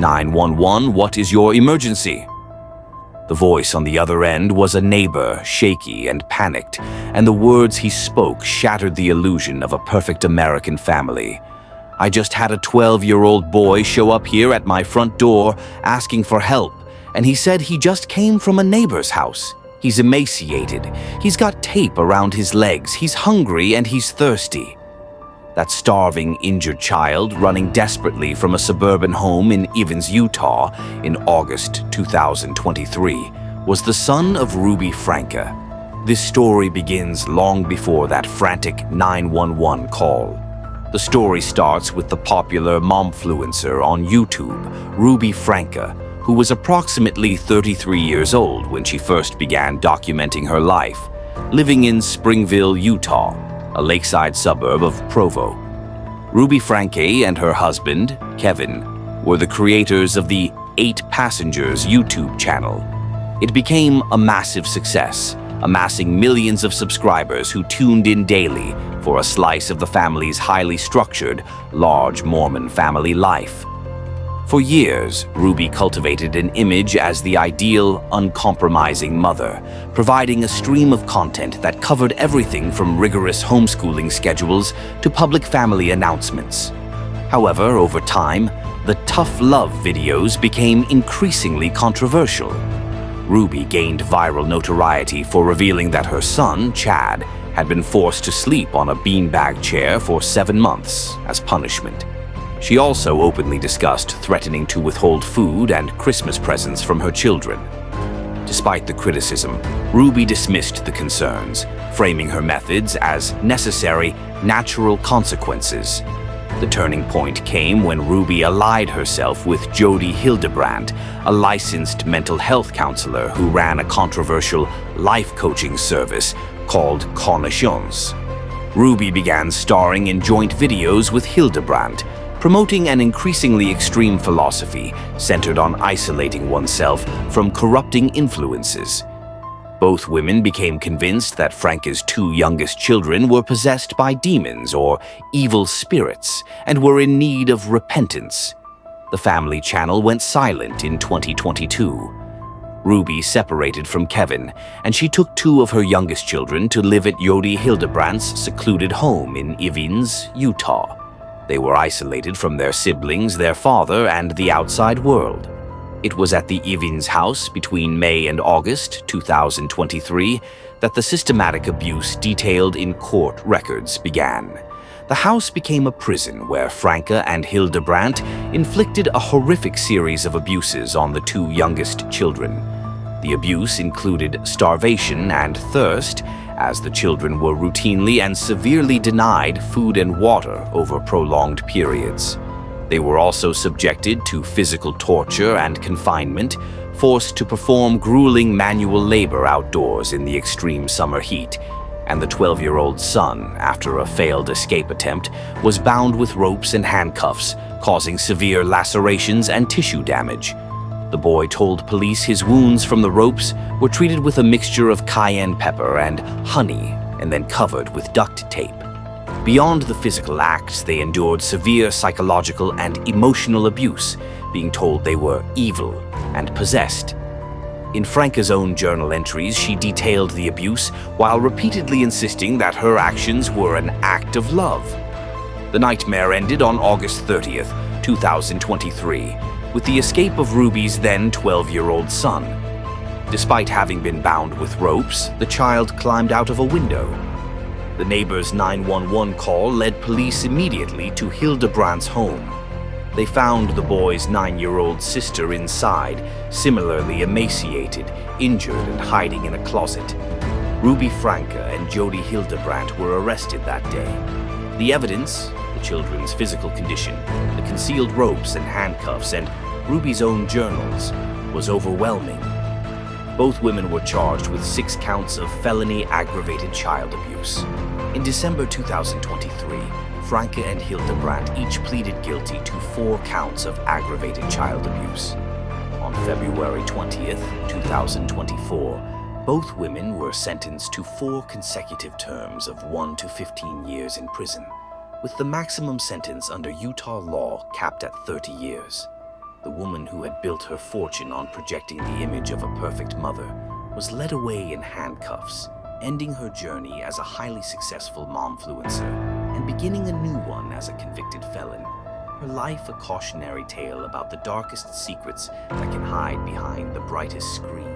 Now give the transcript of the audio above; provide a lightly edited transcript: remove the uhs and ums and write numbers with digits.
911, what is your emergency? The voice on the other end was a neighbor, shaky and panicked, and the words he spoke shattered the illusion of a perfect American family. I just had a 12-year-old boy show up here at my front door asking for help, and he said he just came from a neighbor's house. He's emaciated, he's got tape around his legs, he's hungry and he's thirsty. That starving, injured child running desperately from a suburban home in Evans, Utah in August 2023 was the son of Ruby Franke. This story begins long before that frantic 911 call. The story starts with the popular momfluencer on YouTube, Ruby Franke, who was approximately 33 years old when she first began documenting her life, living in Springville, Utah, a lakeside suburb of Provo. Ruby Franke and her husband, Kevin, were the creators of the 8 Passengers YouTube channel. It became a massive success, amassing millions of subscribers who tuned in daily for a slice of the family's highly structured, large Mormon family life. For years, Ruby cultivated an image as the ideal, uncompromising mother, providing a stream of content that covered everything from rigorous homeschooling schedules to public family announcements. However, over time, the tough love videos became increasingly controversial. Ruby gained viral notoriety for revealing that her son, Chad, had been forced to sleep on a beanbag chair for 7 months as punishment. She also openly discussed threatening to withhold food and Christmas presents from her children. Despite the criticism, Ruby dismissed the concerns, framing her methods as necessary, natural consequences. The turning point came when Ruby allied herself with Jodi Hildebrandt, a licensed mental health counselor who ran a controversial life coaching service called Connexions. Ruby began starring in joint videos with Hildebrandt, promoting an increasingly extreme philosophy centered on isolating oneself from corrupting influences. Both women became convinced that Franke's 2 youngest children were possessed by demons or evil spirits and were in need of repentance. The family channel went silent in 2022. Ruby separated from Kevin, and she took 2 of her youngest children to live at Jodi Hildebrandt's secluded home in Evans, Utah. They were isolated from their siblings, their father, and the outside world. It was at the Evans house between May and August 2023 that the systematic abuse detailed in court records began. The house became a prison where Franke and Hildebrandt inflicted a horrific series of abuses on the 2 youngest children. The abuse included starvation and thirst, as the children were routinely and severely denied food and water over prolonged periods. They were also subjected to physical torture and confinement, forced to perform grueling manual labor outdoors in the extreme summer heat, and the 12-year-old son, after a failed escape attempt, was bound with ropes and handcuffs, causing severe lacerations and tissue damage. The boy told police his wounds from the ropes were treated with a mixture of cayenne pepper and honey and then covered with duct tape. Beyond the physical acts, they endured severe psychological and emotional abuse, being told they were evil and possessed. In Franke's own journal entries, she detailed the abuse while repeatedly insisting that her actions were an act of love. The nightmare ended on August 30th, 2023, with the escape of Ruby's then 12-year-old son. Despite having been bound with ropes, the child climbed out of a window. The neighbor's 911 call led police immediately to Hildebrandt's home. They found the boy's 9-year-old sister inside, similarly emaciated, injured, and hiding in a closet. Ruby Franke and Jodi Hildebrandt were arrested that day. The evidence, the children's physical condition, the concealed ropes and handcuffs, and Ruby's own journals, was overwhelming. Both women were charged with 6 counts of felony aggravated child abuse. In December 2023, Franke and Hildebrandt each pleaded guilty to 4 counts of aggravated child abuse. On February 20th, 2024, both women were sentenced to 4 consecutive terms of 1 to 15 years in prison, with the maximum sentence under Utah law capped at 30 years. The woman who had built her fortune on projecting the image of a perfect mother was led away in handcuffs, ending her journey as a highly successful momfluencer and beginning a new one as a convicted felon. Her life a cautionary tale about the darkest secrets that can hide behind the brightest screen.